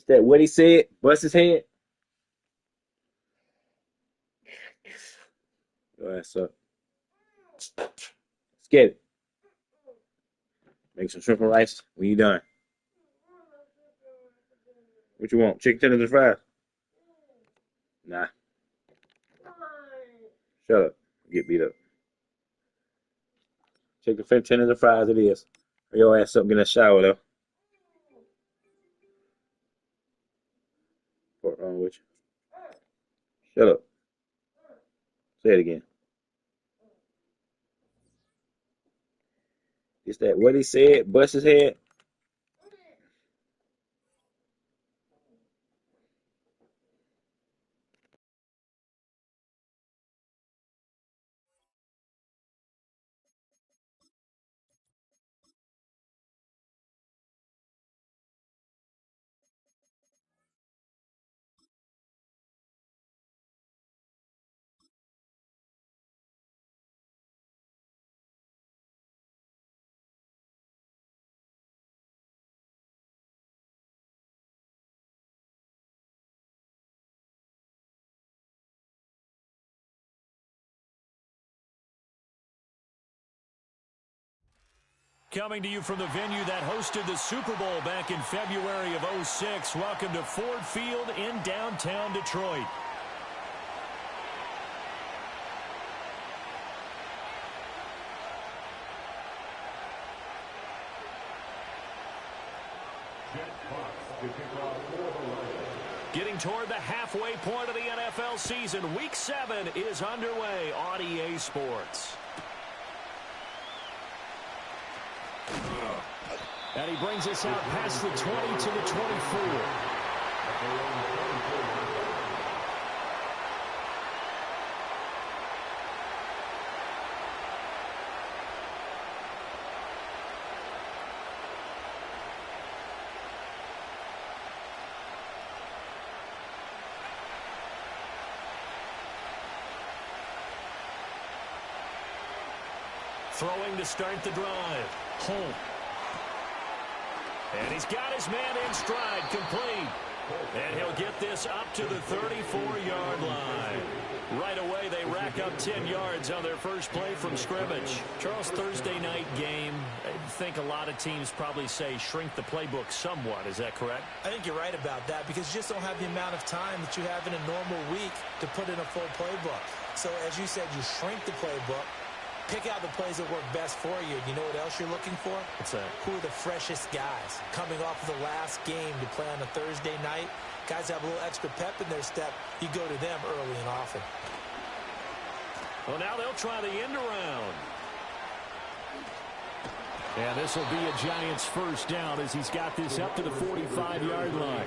Is that what he said? Bust his head? Your ass up. Let's get it. Make some shrimp and rice when you done. What you want? Chicken tenders and fries? Nah. Shut up. Get beat up. Chicken tenders and fries it is. Hurry your ass up, get in the shower though. What's wrong with you? Shut up. Say it again. Is that what he said? Bust his head? Coming to you from the venue that hosted the Super Bowl back in February of '06. Welcome to Ford Field in downtown Detroit. Getting toward the halfway point of the NFL season, Week 7 is underway on EA Sports. And he brings us out past the 20 to the 24. Throwing to start the drive. Home. And he's got his man in stride, complete. And he'll get this up to the 34-yard line. Right away, they rack up 10 yards on their first play from scrimmage. Charles, Thursday night game, I think a lot of teams probably say shrink the playbook somewhat. Is that correct? I think you're right about that because you just don't have the amount of time that you have in a normal week to put in a full playbook. So, as you said, you shrink the playbook. Pick out the plays that work best for you. You know what else you're looking for? What's that? Who are the freshest guys coming off of the last game to play on a Thursday night? Guys have a little extra pep in their step. You go to them early and often. Well, now they'll try the end around. And this will be a Giants first down as he's got this up to the 45-yard line.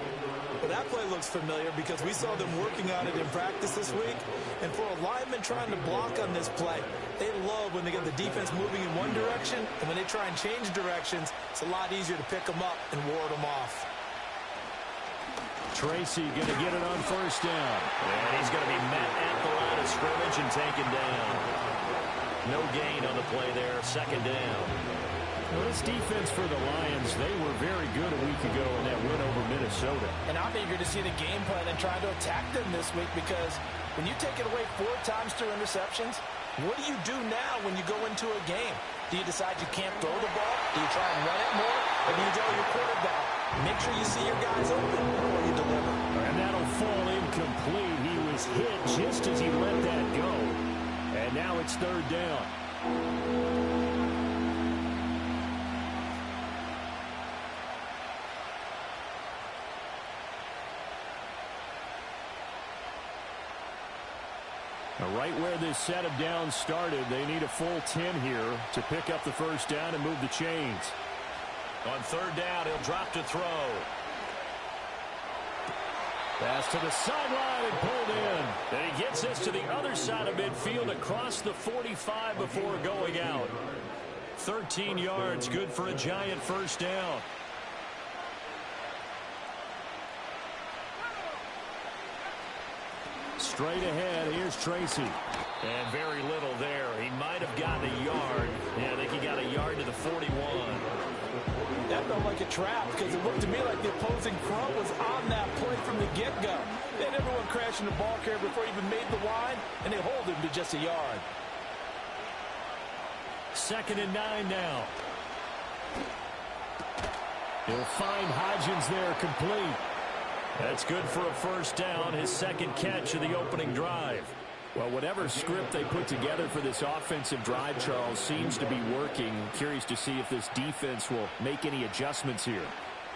Well, that play looks familiar because we saw them working on it in practice this week. And for a lineman trying to block on this play, they love when they get the defense moving in one direction. And when they try and change directions, it's a lot easier to pick them up and ward them off. Tracy going to get it on first down. And he's going to be met at the line of scrimmage and taken down. No gain on the play there. Second down. Well, this defense for the Lions, they were very good a week ago in that win over Minnesota. And I'm eager to see the game plan and try to attack them this week because when you take it away 4 times through interceptions, what do you do now when you go into a game? Do you decide you can't throw the ball? Do you try and run it more? Or do you tell your quarterback, make sure you see your guys open before you deliver? And that'll fall incomplete. He was hit just as he let that go. And now it's third down. Right where this set of downs started, they need a full 10 here to pick up the first down and move the chains. On third down, he'll drop to throw. Pass to the sideline and pulled in. And he gets this to the other side of midfield across the 45 before going out. 13 yards, good for a Giant first down. Straight ahead, here's Tracy. And very little there. He might have gotten a yard. Yeah, I think he got a yard to the 41. That felt like a trap because it looked to me like the opposing front was on get-go. They had everyone crashing the ball carrier before he even made the line, and they hold him to just a yard. 2nd and 9 now. He'll find Hodgins there, complete. That's good for a first down, his second catch of the opening drive. Well, whatever script they put together for this offensive drive, Charles, seems to be working. Curious to see if this defense will make any adjustments here.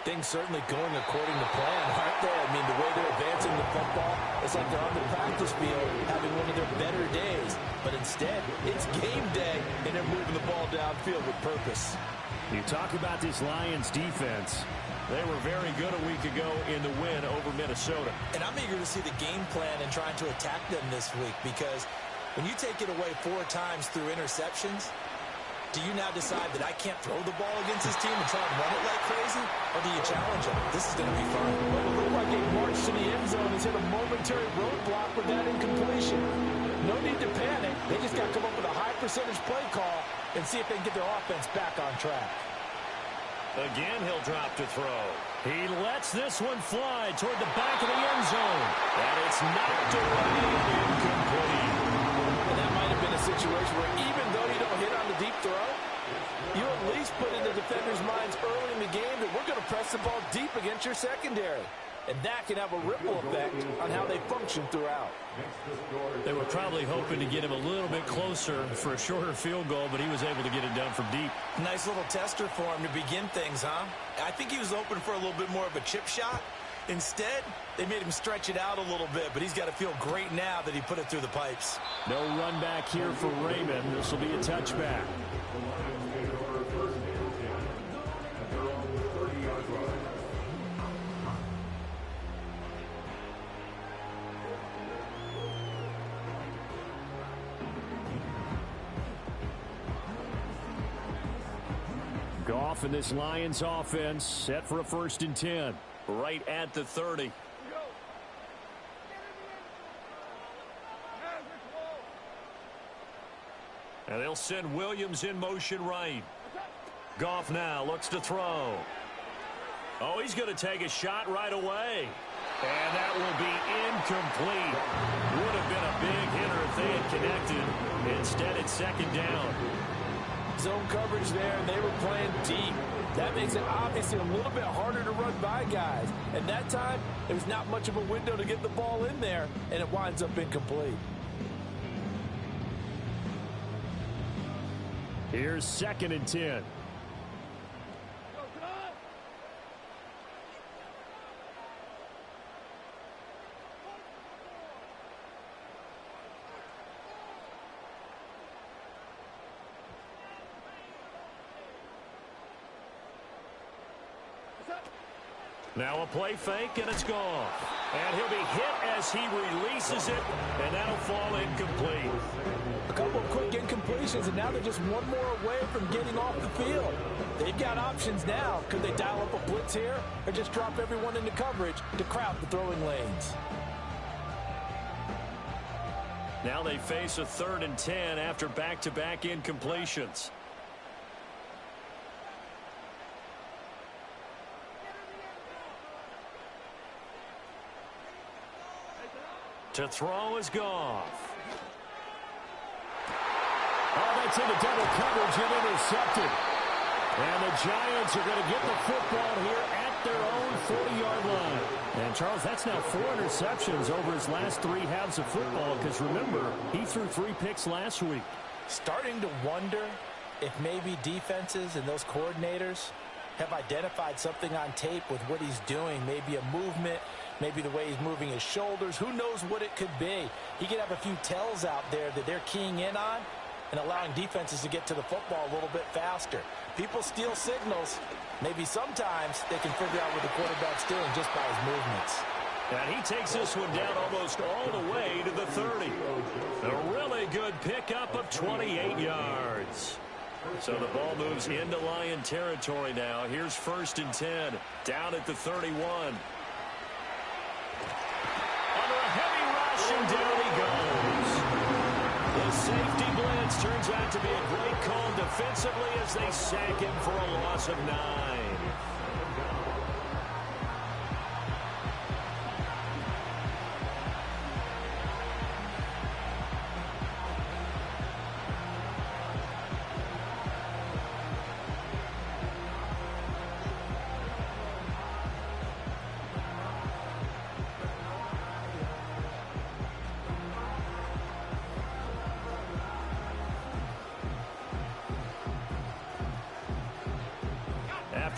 Things certainly going according to plan, aren't they? I mean, the way they're advancing the football, it's like they're on the practice field having one of their better days. But instead, it's game day, and they're moving the ball downfield with purpose. You talk about this Lions defense. They were very good a week ago in the win over Minnesota. And I'm eager to see the game plan and trying to attack them this week, because when you take it away 4 times through interceptions, do you now decide that I can't throw the ball against this team and try and run it like crazy? Or do you challenge them? This is going to be fun. Well, it looked like a march to the end zone has hit a momentary roadblock with that incompletion. No need to panic. They just got to come up with a high percentage play call and see if they can get their offense back on track. Again, he'll drop to throw. He lets this one fly toward the back of the end zone. And it's knocked away and incomplete. And that might have been a situation where even though you don't hit on the deep throw, you at least put in the defenders' minds early in the game that we're going to press the ball deep against your secondary. And that can have a ripple effect on how they function throughout. They were probably hoping to get him a little bit closer for a shorter field goal, but he was able to get it done from deep. Nice little tester for him to begin things, huh? I think he was open for a little bit more of a chip shot. Instead, they made him stretch it out a little bit, but he's got to feel great now that he put it through the pipes. No run back here for Raymond. This will be a touchback. Goff and this Lions offense set for a 1st and 10. Right at the 30. And they'll send Williams in motion right. Goff now looks to throw. Oh, he's going to take a shot right away. And that will be incomplete. Would have been a big hitter if they had connected. Instead, it's 2nd down. Zone coverage there, and they were playing deep. That makes it obviously a little bit harder to run by guys. And that time, there was not much of a window to get the ball in there, and it winds up incomplete. Here's 2nd and 10. Now a play fake, and it's gone. And he'll be hit as he releases it, and that'll fall incomplete. A couple of quick incompletions, and now they're just one more away from getting off the field. They've got options now. Could they dial up a blitz here, or just drop everyone into coverage to crowd the throwing lanes? Now they face a 3rd and 10 after back-to-back incompletions. To throw is Goff. Oh, that's into double coverage and intercepted. And the Giants are going to get the football here at their own 40-yard line. And, Charles, that's now 4 interceptions over his last 3 halves of football, because, remember, he threw 3 picks last week. Starting to wonder if maybe defenses and those coordinators have identified something on tape with what he's doing, maybe a movement, maybe the way he's moving his shoulders. Who knows what it could be? He could have a few tells out there that they're keying in on and allowing defenses to get to the football a little bit faster. People steal signals. Maybe sometimes they can figure out what the quarterback's doing just by his movements. And he takes this one down almost all the way to the 30. A really good pickup of 28 yards. So the ball moves into Lion territory now. Here's 1st and 10, down at the 31. Under a heavy rush, and down he goes. The safety blitz turns out to be a great call defensively as they sack him for a loss of 9.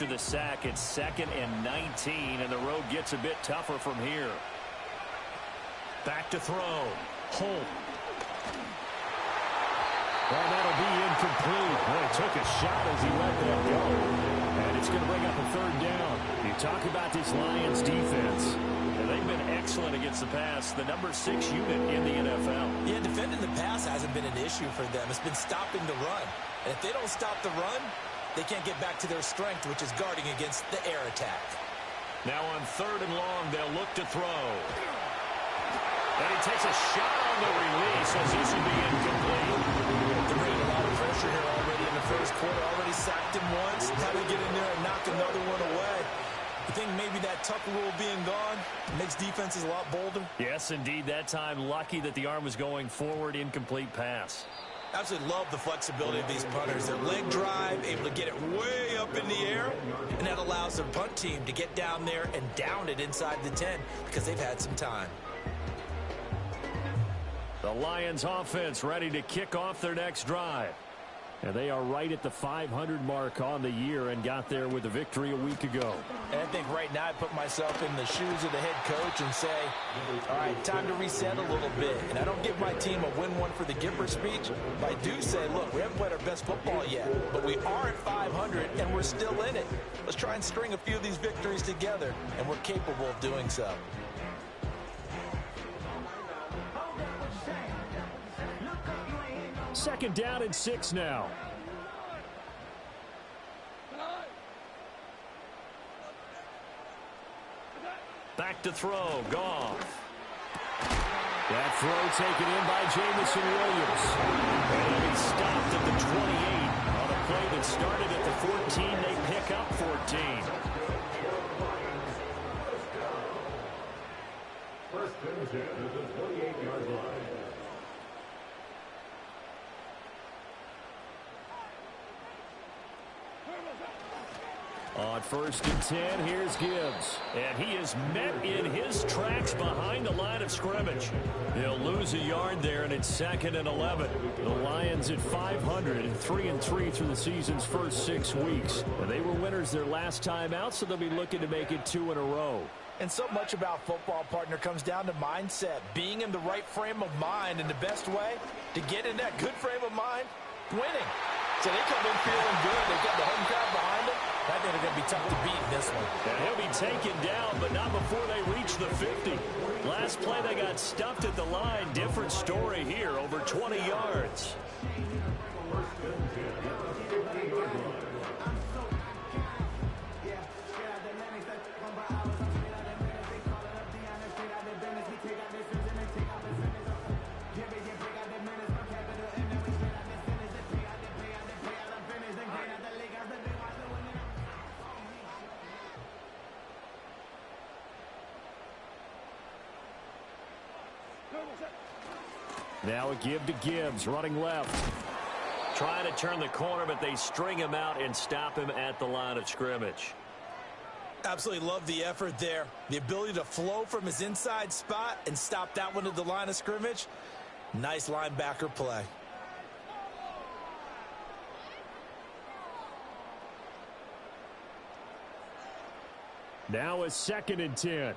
after the sack. It's 2nd and 19, and the road gets a bit tougher from here. Back to throw. Holt. Well, that'll be incomplete. Well, he took a shot as he let that go. And it's going to bring up a 3rd down. You talk about this Lions defense. And they've been excellent against the pass. The number 6 unit in the NFL. Yeah, defending the pass hasn't been an issue for them. It's been stopping the run. And if they don't stop the run, they can't get back to their strength, which is guarding against the air attack. Now on 3rd and long, they'll look to throw. And he takes a shot on the release as this will be incomplete. They're bringing a lot of pressure here already in the first quarter. Already sacked him once. Had to get in there and knock another one away. You think maybe that tuck rule being gone makes defenses a lot bolder? Yes, indeed. That time, lucky that the arm was going forward. Incomplete pass. Absolutely love the flexibility of these punters. Their leg drive, able to get it way up in the air, and that allows their punt team to get down there and down it inside the 10 because they've had some time. The Lions offense ready to kick off their next drive. And they are right at the 500 mark on the year and got there with a victory a week ago. And I think right now I put myself in the shoes of the head coach and say, all right, time to reset a little bit. And I don't give my team a win one for the Gipper speech, but I do say, look, we haven't played our best football yet, but we are at 500 and we're still in it. Let's try and string a few of these victories together, and we're capable of doing so. Second down and 6 now. Back to throw. Goff. That throw taken in by Jamison Williams. And he's stopped at the 28. On a play that started at the 14, they pick up 14. First and 10 at the 28-yard line. On 1st and 10, here's Gibbs. And he is met in his tracks behind the line of scrimmage. He'll lose a yard there, and it's 2nd and 11. The Lions at 500 and 3-3 through the season's first 6 weeks. And they were winners their last time out, so they'll be looking to make it 2 in a row. And so much about football, partner, comes down to mindset. Being in the right frame of mind, and the best way to get in that good frame of mind, winning. So they come in feeling good. They've got the home crowd behind them. I think they're going to be tough to beat in this one. And he'll be taken down, but not before they reach the 50. Last play, they got stuffed at the line. Different story here, over 20 yards. Now a give to Gibbs, running left. Trying to turn the corner, but they string him out and stop him at the line of scrimmage. Absolutely love the effort there. The ability to flow from his inside spot and stop that one at the line of scrimmage. Nice linebacker play. Now a 2nd and 10.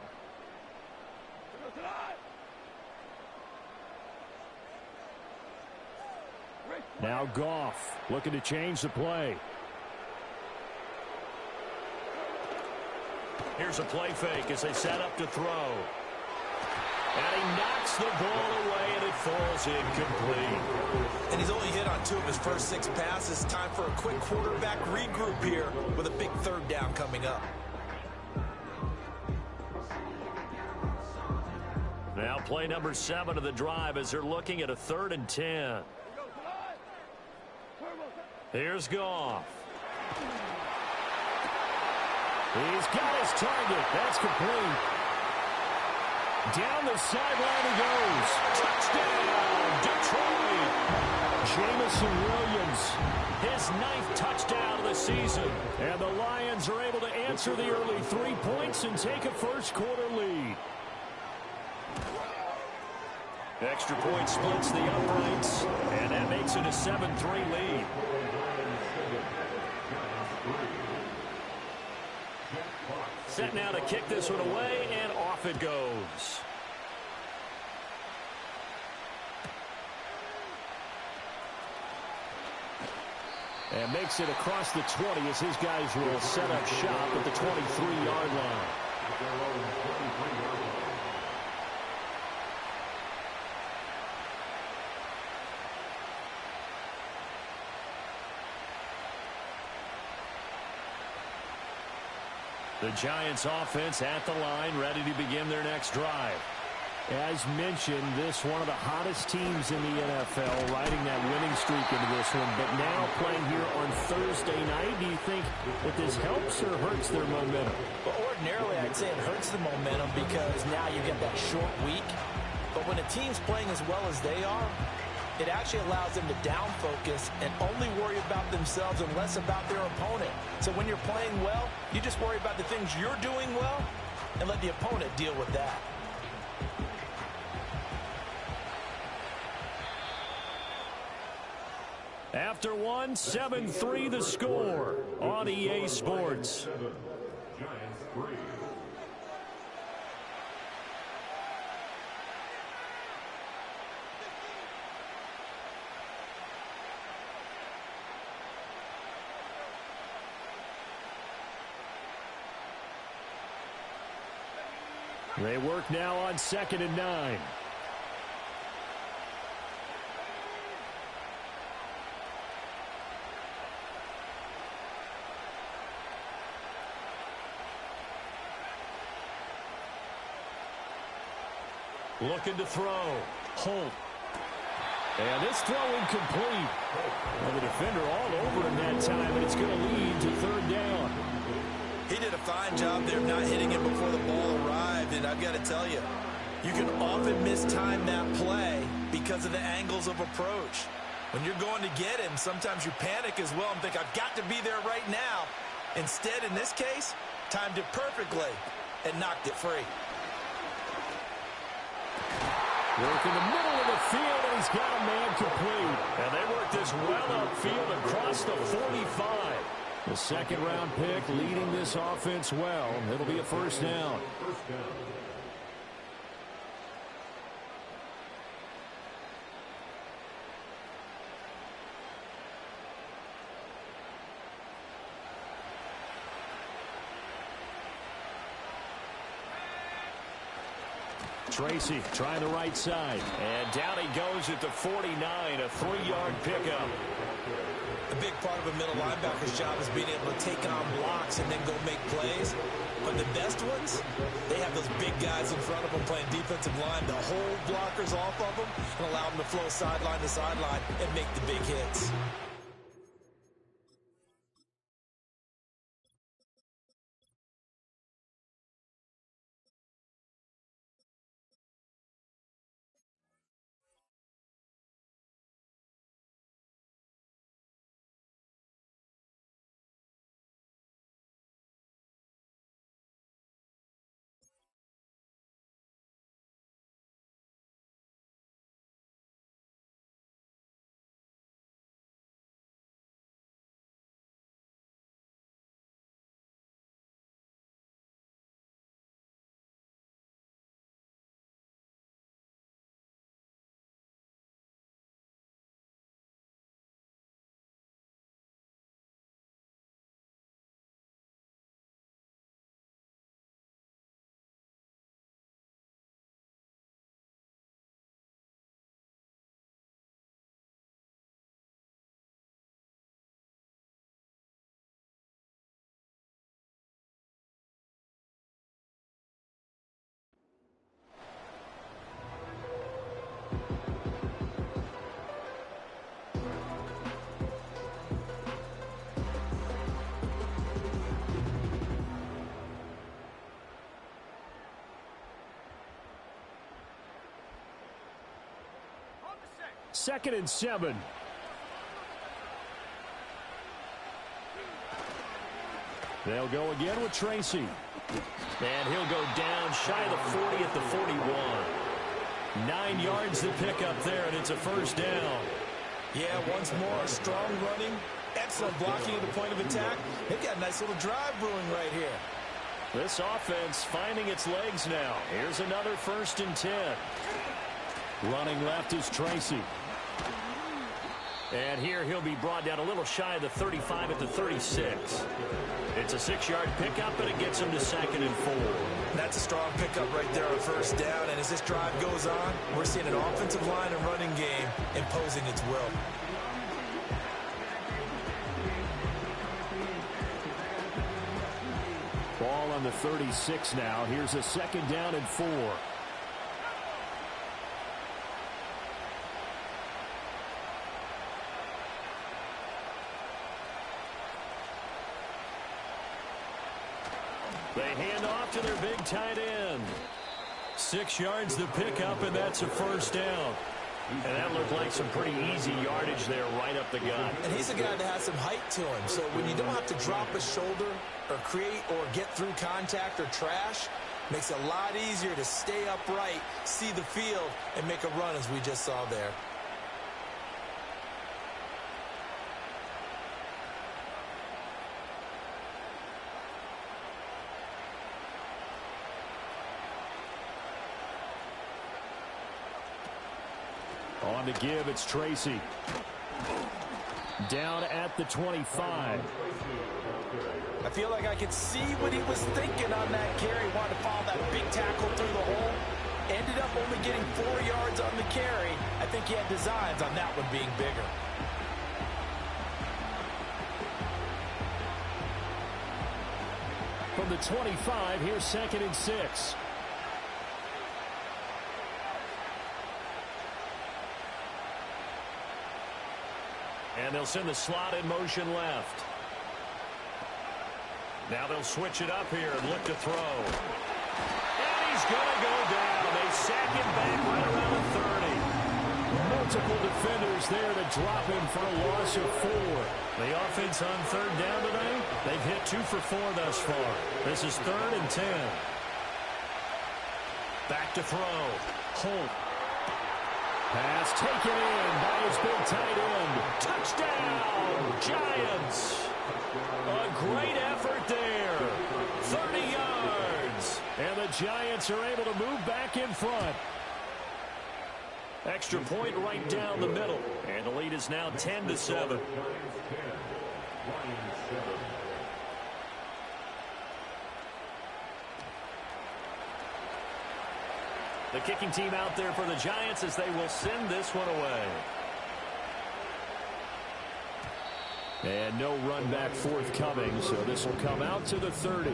Now Goff looking to change the play. Here's a play fake as they set up to throw. And he knocks the ball away, and it falls incomplete. And he's only hit on 2 of his first 6 passes. Time for a quick quarterback regroup here with a big 3rd down coming up. Now play number 7 of the drive as they're looking at a 3rd and 10. Here's Goff. He's got his target. That's complete. Down the sideline he goes. Touchdown, Detroit. Jamison Williams, his 9th touchdown of the season. And the Lions are able to answer the early 3 points and take a first-quarter lead. Extra point splits the uprights, and that makes it a 7-3 lead. Set now to kick this one away, and off it goes. And makes it across the 20 as his guys will set up shop at the 23-yard line. The Giants offense at the line, ready to begin their next drive. As mentioned, this one of the hottest teams in the NFL, riding that winning streak into this one, but now playing here on Thursday night. Do you think that this helps or hurts their momentum? Well, ordinarily, I'd say it hurts the momentum because now you get that short week. But when a team's playing as well as they are, it actually allows them to down focus and only worry about themselves and less about their opponent. So when you're playing well, you just worry about the things you're doing well and let the opponent deal with that. After one, 7-3 the score on EA Sports. Giants 3. They work now on 2nd and 9. Looking to throw. Holt. And this throw incomplete. And the defender all over him that time, and it's going to lead to 3rd down. He did a fine job there not hitting it before the ball arrived, and I've got to tell you, you can often mistime that play because of the angles of approach. When you're going to get him, sometimes you panic as well and think, I've got to be there right now. Instead, in this case, timed it perfectly and knocked it free. Work in the middle of the field, and he's got a man complete. And they work this well upfield across the 45. The 2nd-round pick leading this offense well. It'll be a 1st down. First down. Tracy trying the right side. And down he goes at the 49, a 3-yard pickup. A big part of a middle linebacker's job is being able to take on blocks and then go make plays. But the best ones, they have those big guys in front of them playing defensive line to hold blockers off of them and allow them to flow sideline to sideline and make the big hits. Second and 7. They'll go again with Tracy. And he'll go down shy of the 40 at the 41. 9 yards to pick up there, and it's a 1st down. Yeah, once more, strong running, excellent blocking at the point of attack. They've got a nice little drive brewing right here. This offense finding its legs now. Here's another 1st and 10. Running left is Tracy. And here he'll be brought down a little shy of the 35 at the 36. It's a 6-yard pickup, and it gets him to 2nd and 4. That's a strong pickup right there on 1st down. And as this drive goes on, we're seeing an offensive line and running game imposing its will. Ball on the 36 now. Here's a 2nd down and 4. They hand off to their big tight end. 6 yards the pickup, and that's a 1st down. And that looked like some pretty easy yardage there right up the gut. And he's a guy that has some height to him. So when you don't have to drop a shoulder or create or get through contact or trash, makes it a lot easier to stay upright, see the field, and make a run as we just saw there. On to give, it's Tracy. Down at the 25. I feel like I could see what he was thinking on that carry. Wanted to follow that big tackle through the hole. Ended up only getting 4 yards on the carry. I think he had designs on that one being bigger. From the 25, here's 2nd and 6. And they'll send the slot in motion left. Now they'll switch it up here and look to throw. And he's going to go down. They sack him back right around the 30. Multiple defenders there to drop him for a loss of 4. The offense on 3rd down today, they've hit 2 for 4 thus far. This is 3rd and 10. Back to throw. Holt. Pass taken in by his big tight end. Touchdown, Giants. A great effort there. 30 yards. And the Giants are able to move back in front. Extra point right down the middle. And the lead is now 10-7. The kicking team out there for the Giants as they will send this one away. And no run back forthcoming, so this will come out to the 30.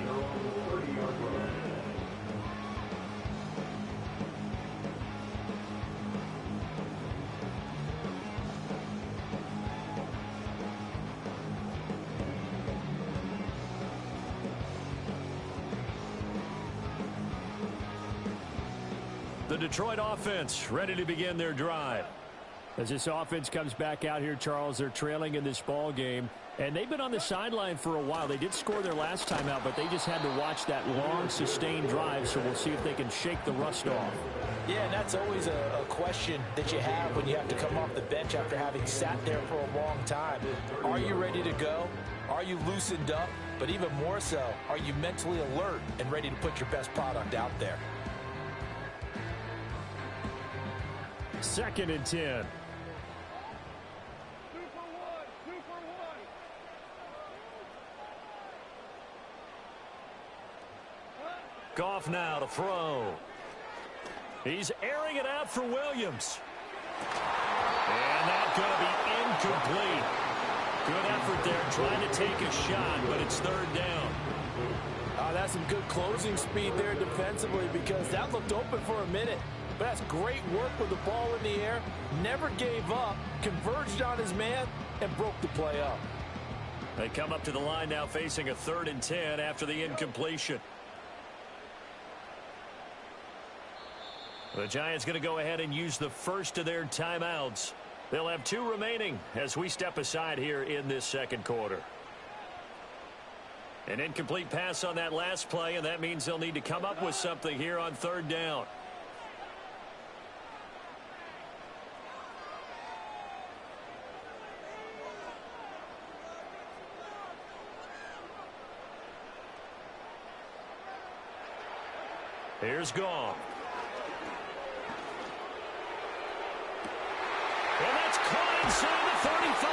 The Detroit offense ready to begin their drive. As this offense comes back out here, Charles, they're trailing in this ball game, and they've been on the sideline for a while. They did score their last time out, but they just had to watch that long, sustained drive, so we'll see if they can shake the rust off. Yeah, and that's always a question that you have when you have to come off the bench after having sat there for a long time. Are you ready to go? Are you loosened up? But even more so, are you mentally alert and ready to put your best product out there? 2nd and 10. Goff now to throw. He's airing it out for Williams. And that's going to be incomplete. Good effort there trying to take a shot, but it's 3rd down. That's some good closing speed there defensively because that looked open for a minute. But that's great work with the ball in the air. Never gave up, converged on his man, and broke the play up. They come up to the line now facing a 3rd and 10 after the incompletion. The Giants going to go ahead and use the first of their timeouts. They'll have 2 remaining as we step aside here in this 2nd quarter. An incomplete pass on that last play, and that means they'll need to come up with something here on 3rd down. Here's Goff. And that's caught inside the 35.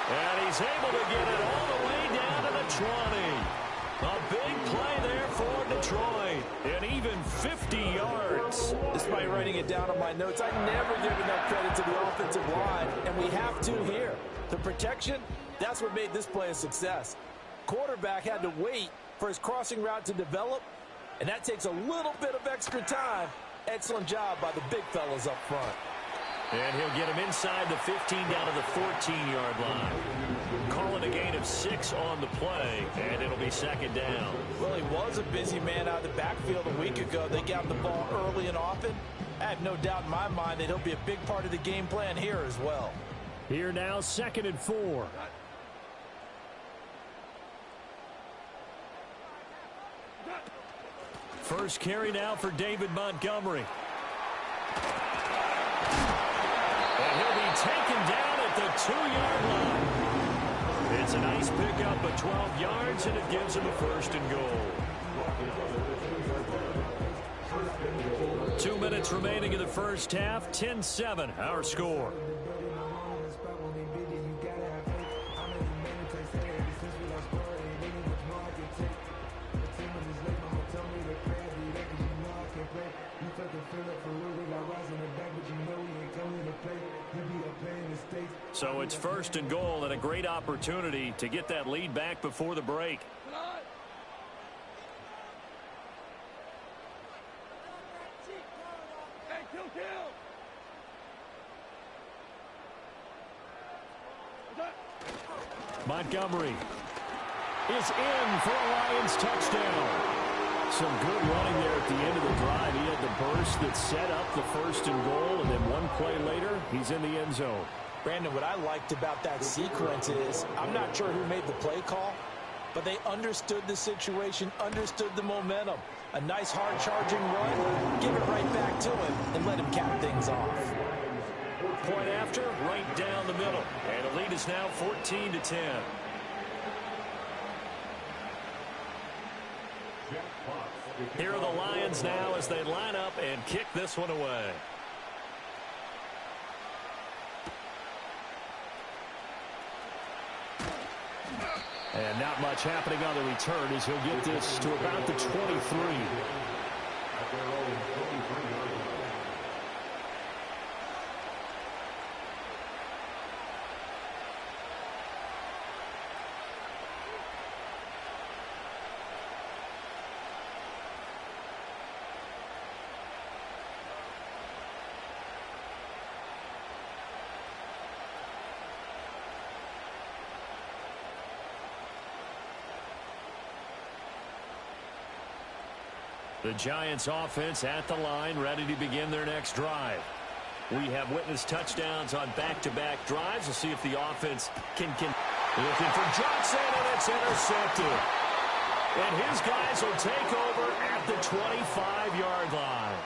And he's able to get it all the way down to the 20. A big play there for Detroit. And even 50 yards. Despite writing it down on my notes, I never give enough credit to the offensive line, and we have to here. The protection, that's what made this play a success. Quarterback had to wait for his crossing route to develop, and that takes a little bit of extra time. Excellent job by the big fellas up front. And he'll get him inside the 15 down to the 14-yard line. Calling a gain of 6 on the play, and it'll be second down. Well, he was a busy man out of the backfield a week ago. They got the ball early and often. I have no doubt in my mind that he'll be a big part of the game plan here as well. Here now, 2nd and 4. First carry now for David Montgomery. And he'll be taken down at the 2-yard line. It's a nice pickup of 12 yards, and it gives him a 1st and goal. 2 minutes remaining in the first half. 10-7, our score. So it's 1st and goal, and a great opportunity to get that lead back before the break. Montgomery is in for a Lions touchdown. Some good running there at the end of the drive. He had the burst that set up the 1st and goal, and then one play later, he's in the end zone. Brandon, what I liked about that sequence is I'm not sure who made the play call, but they understood the situation, understood the momentum. A nice hard-charging run, give it right back to him, and let him cap things off. Point after, right down the middle. And the lead is now 14-10. Here are the Lions now as they line up and kick this one away. And not much happening on the return as he'll get this to about the 23. The Giants offense at the line, ready to begin their next drive. We have witnessed touchdowns on back-to-back drives. We'll see if the offense can looking for Johnson, and it's intercepted. And his guys will take over at the 25-yard line.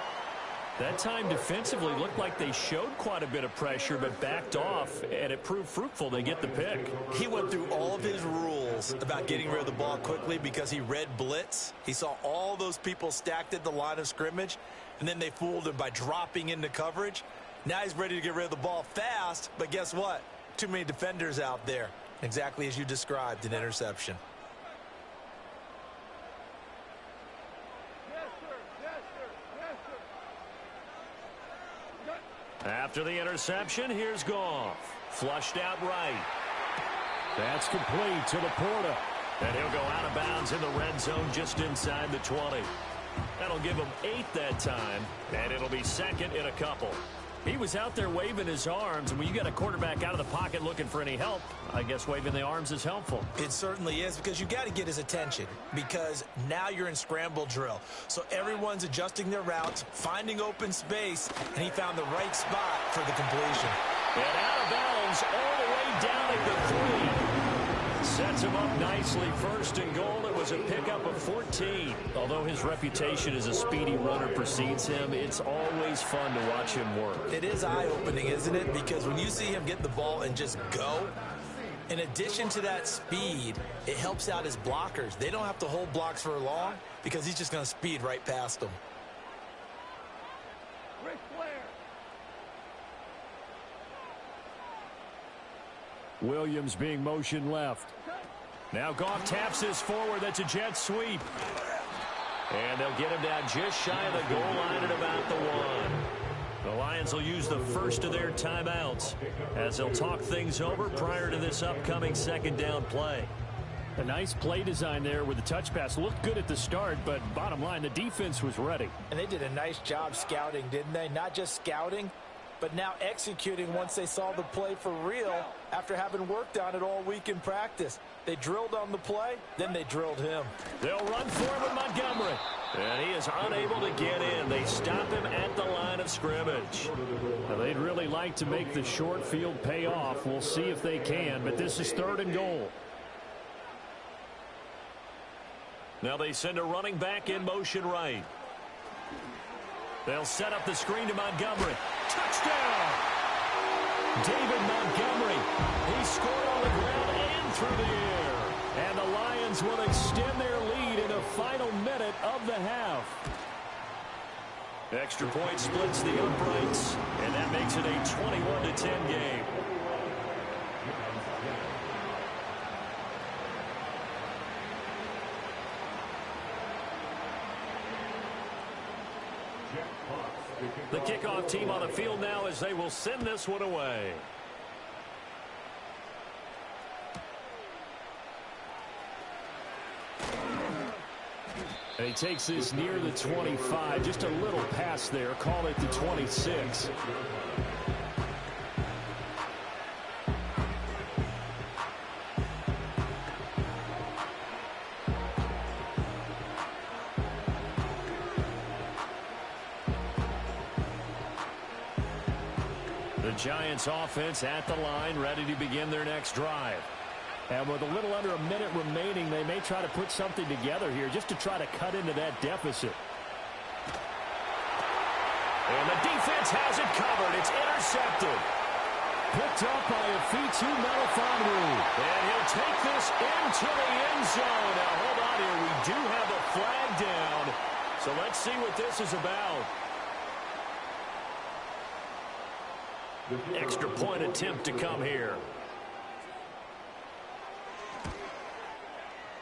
That time defensively looked like they showed quite a bit of pressure but backed off, and it proved fruitful. They get the pick. He went through all of his rules about getting rid of the ball quickly because he read blitz. He saw all those people stacked at the line of scrimmage, and then they fooled him by dropping into coverage. Now he's ready to get rid of the ball fast, but guess what? Too many defenders out there. Exactly as you described, an interception. After the interception, here's Goff. Flushed out right. That's complete to Laporta. And he'll go out of bounds in the red zone just inside the 20. That'll give him 8 that time, and it'll be second in a couple. He was out there waving his arms, and when you got a quarterback out of the pocket looking for any help, I guess waving the arms is helpful. It certainly is, because you got to get his attention, because now you're in scramble drill. So everyone's adjusting their routes, finding open space, and he found the right spot for the completion. And out of bounds all the way down at the 3. Sets him up nicely. First and goal. It was a pickup of 14. Although his reputation as a speedy runner precedes him, it's always fun to watch him work. It is eye-opening, isn't it? Because when you see him get the ball and just go, In addition to that speed, it helps out his blockers. They don't have to hold blocks for long because he's just going to speed right past them. Williams being motion left. Now Goff taps this forward. That's a jet sweep. And they'll get him down just shy of the goal line at about the 1. The Lions will use the first of their timeouts as they'll talk things over prior to this upcoming second down play. A nice play design there with the touch pass. Looked good at the start, but bottom line, the defense was ready. And they did a nice job scouting, didn't they? Not just scouting, but now executing once they saw the play for real after having worked on it all week in practice. They drilled on the play, then they drilled him. They'll run for him with Montgomery. And he is unable to get in. They stop him at the line of scrimmage. Now, they'd really like to make the short field pay off. We'll see if they can, but this is 3rd and goal. Now they send a running back in motion right. They'll set up the screen to Montgomery. Touchdown! David Montgomery. He scored on the ground and through the air. And the Lions will extend their lead in the final minute of the half. Extra point splits the uprights, and that makes it a 21-10 game. The kickoff team on the field now as they will send this one away. And he takes this near the 25. Just a little pass there. Call it the 26. The Giants offense at the line, ready to begin their next drive. And with a little under a minute remaining, they may try to put something together here just to try to cut into that deficit. And the defense has it covered. It's intercepted. Picked up by a Fitu Melifonwu. And he'll take this into the end zone. Now, hold on here. We do have a flag down. So let's see what this is about. Extra point attempt to come here.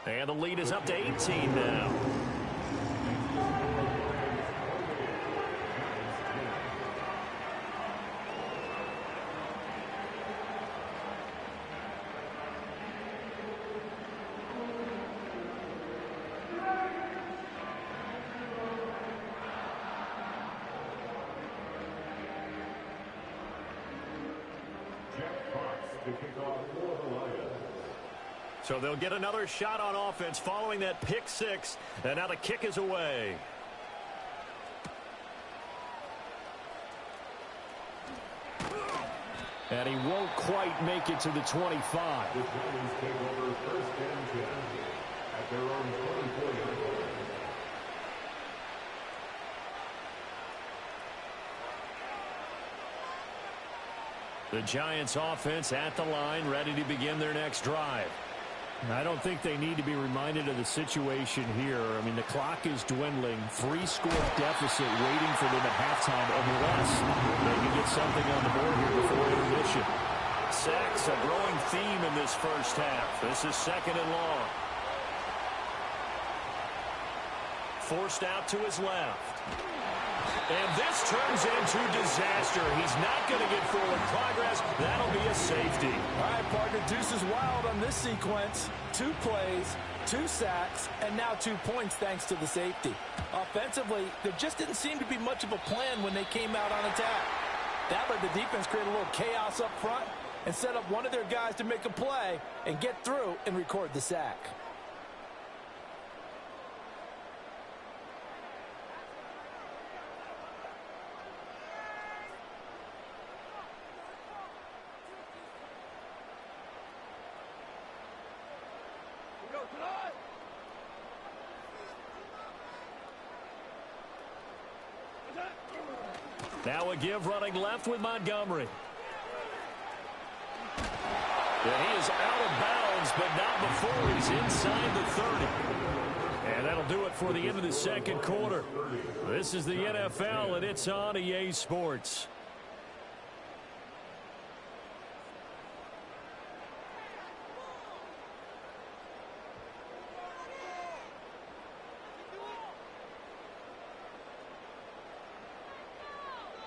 And the lead is up to 18 now. So they'll get another shot on offense following that pick six. And now the kick is away. And he won't quite make it to the 25. The Giants take over 1st and 10 at their own 24-yard line. The Giants offense at the line, ready to begin their next drive. I don't think they need to be reminded of the situation here. I mean, the clock is dwindling. 3-score deficit waiting for them at halftime unless they can get something on the board here before intermission. Sacks, a growing theme in this first half. This is 2nd and long. Forced out to his left. And this turns into disaster. He's not going to get forward progress. That'll be a safety. All right, partner, deuce is wild on this sequence. 2 plays, 2 sacks, and now 2 points thanks to the safety. Offensively, there just didn't seem to be much of a plan when they came out on attack. That let the defense create a little chaos up front and set up one of their guys to make a play and get through and record the sack. Now a give running left with Montgomery. And he is out of bounds, but not before he's inside the 30. And that'll do it for the end of the second quarter. This is the NFL, and it's on EA Sports.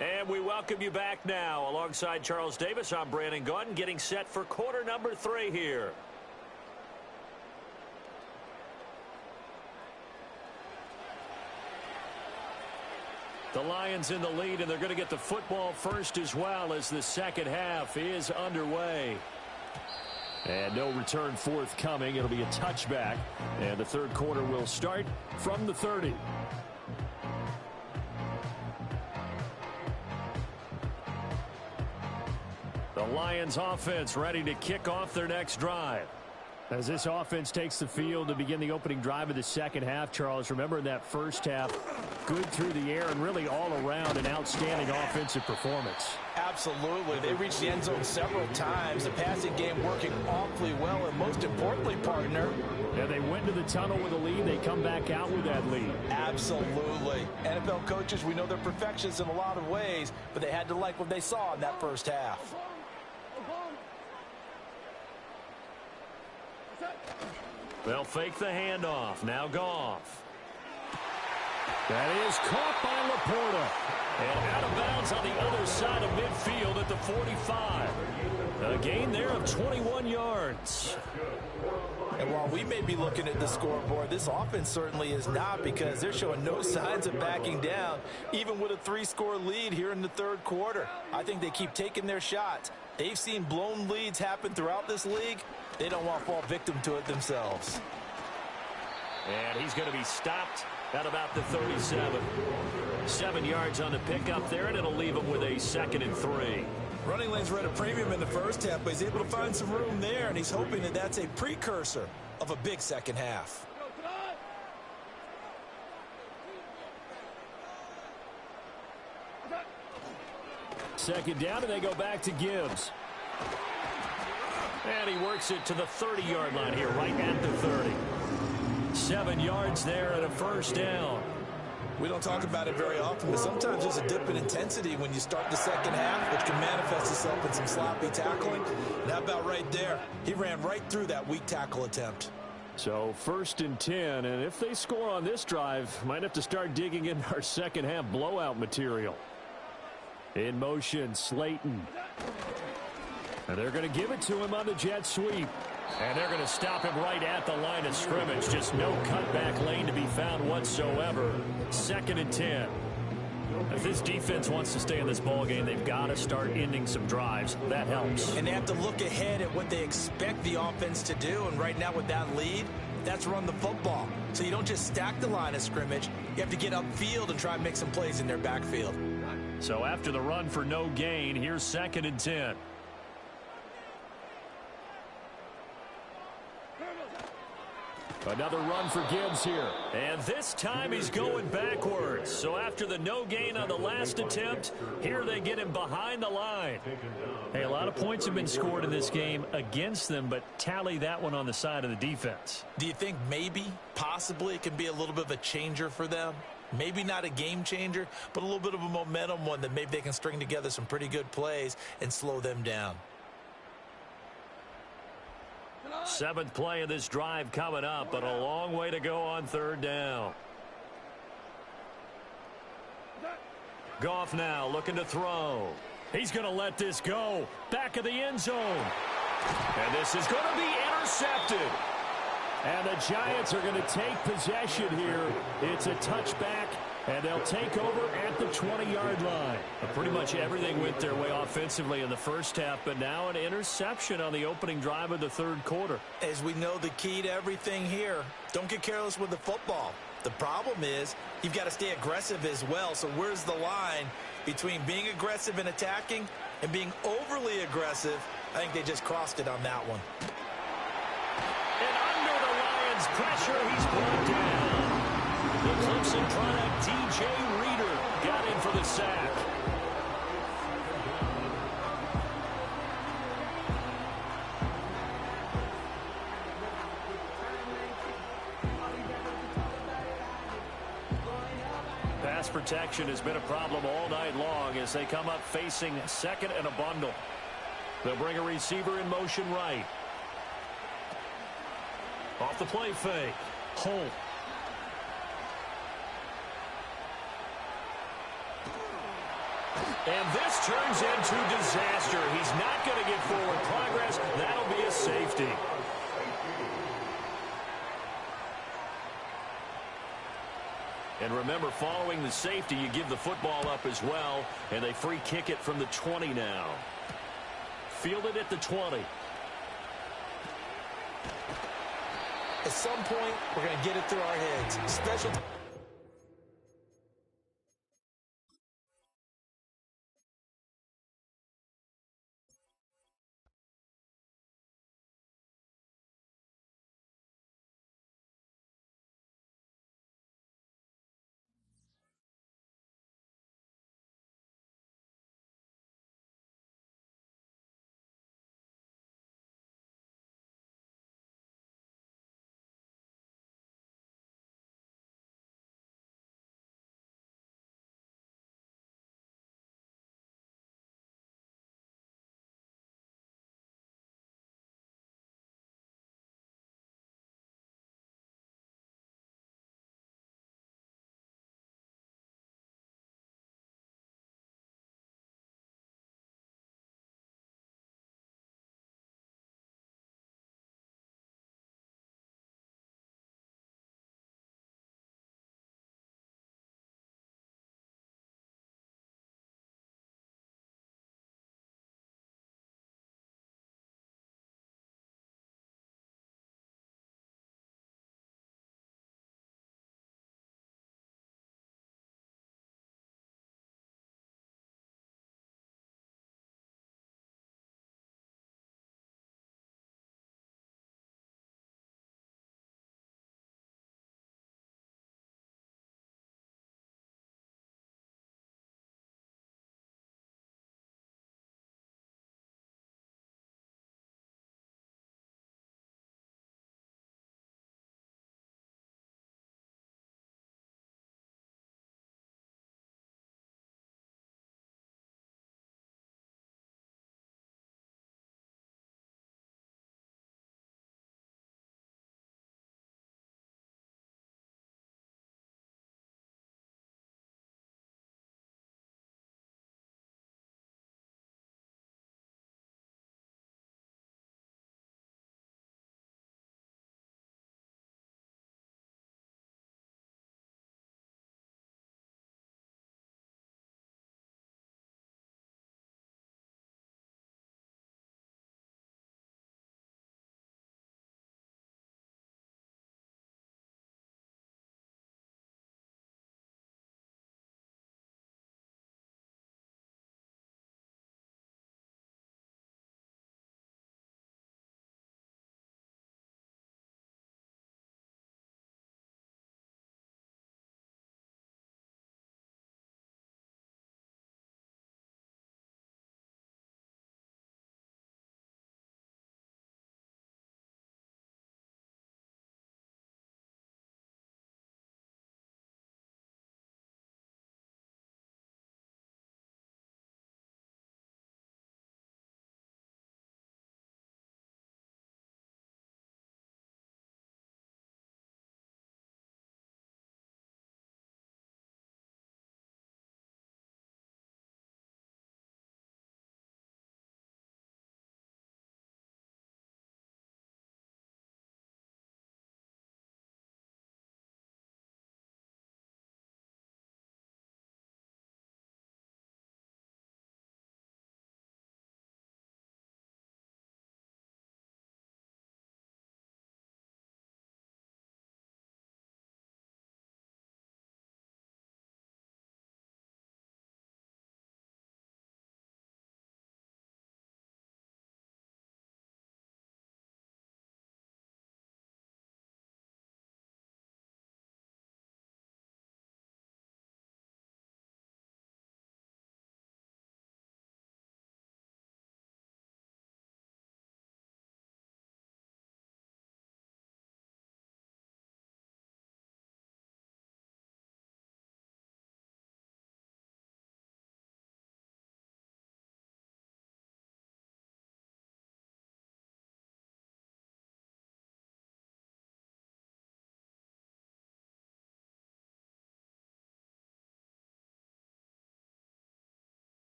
And we welcome you back now. Alongside Charles Davis, I'm Brandon Gaudin, getting set for quarter number 3 here. The Lions in the lead, and they're going to get the football first as well as the second half is underway. And no return forthcoming. It'll be a touchback. And the third quarter will start from the 30. The Lions offense ready to kick off their next drive. As this offense takes the field to begin the opening drive of the second half, Charles, remember in that first half, good through the air and really all around an outstanding offensive performance. Absolutely. They reached the end zone several times. The passing game working awfully well, and most importantly, partner. Yeah, they went to the tunnel with a lead. They come back out with that lead. Absolutely. NFL coaches, we know they're perfectionists in a lot of ways, but they had to like what they saw in that first half. They'll fake the handoff. Now Goff. That is caught by Laporta. And out of bounds on the other side of midfield at the 45. A gain there of 21 yards. And while we may be looking at the scoreboard, this offense certainly is not, because they're showing no signs of backing down, even with a 3-score lead here in the third quarter. I think they keep taking their shots. They've seen blown leads happen throughout this league. They don't want to fall victim to it themselves. And he's going to be stopped at about the 37. 7 yards on the pickup there, and it'll leave him with a 2nd and 3. Running lanes were at a premium in the first half, but he's able to find some room there, and he's hoping that that's a precursor of a big second half. Second down, and they go back to Gibbs. And he works it to the 30-yard line here, right at the 30. 7 yards there and a first down. We don't talk about it very often, but sometimes there's a dip in intensity when you start the second half, which can manifest itself in some sloppy tackling. And how about right there? He ran right through that weak tackle attempt. So 1st and 10, and if they score on this drive, might have to start digging in our second half blowout material. In motion, Slayton. And they're going to give it to him on the jet sweep. And they're going to stop him right at the line of scrimmage. Just no cutback lane to be found whatsoever. 2nd and 10. If this defense wants to stay in this ballgame, they've got to start ending some drives. That helps. And they have to look ahead at what they expect the offense to do. And right now with that lead, that's run the football. So you don't just stack the line of scrimmage. You have to get upfield and try and make some plays in their backfield. So after the run for no gain, here's 2nd and 10. Another run for Gibbs here. And this time he's going backwards. So after the no gain on the last attempt, here they get him behind the line. Hey, a lot of points have been scored in this game against them, but tally that one on the side of the defense. Do you think maybe, possibly, it can be a little bit of a changer for them? Maybe not a game changer, but a little bit of a momentum one that maybe they can string together some pretty good plays and slow them down. 7th play of this drive coming up, but a long way to go on 3rd down. Goff now looking to throw. He's going to let this go. Back of the end zone. And this is going to be intercepted. And the Giants are going to take possession here. It's a touchback, and they'll take over at the 20-yard line. Pretty much everything went their way offensively in the first half, but now an interception on the opening drive of the third quarter. As we know, the key to everything here, don't get careless with the football. The problem is you've got to stay aggressive as well. So where's the line between being aggressive and attacking and being overly aggressive? I think they just crossed it on that one. And under the Lions' pressure, he's brought down. The Clemson product, DJ Reader, got in for the sack. protection has been a problem all night long as they come up facing second and a bundle. They'll bring a receiver in motion right. Off the play fake. Holt. And this turns into disaster. He's not going to get forward progress. That'll be a safety. And remember, following the safety, you give the football up as well. And they free kick it from the 20 now. Fielded at the 20. At some point, we're going to get it through our heads. Special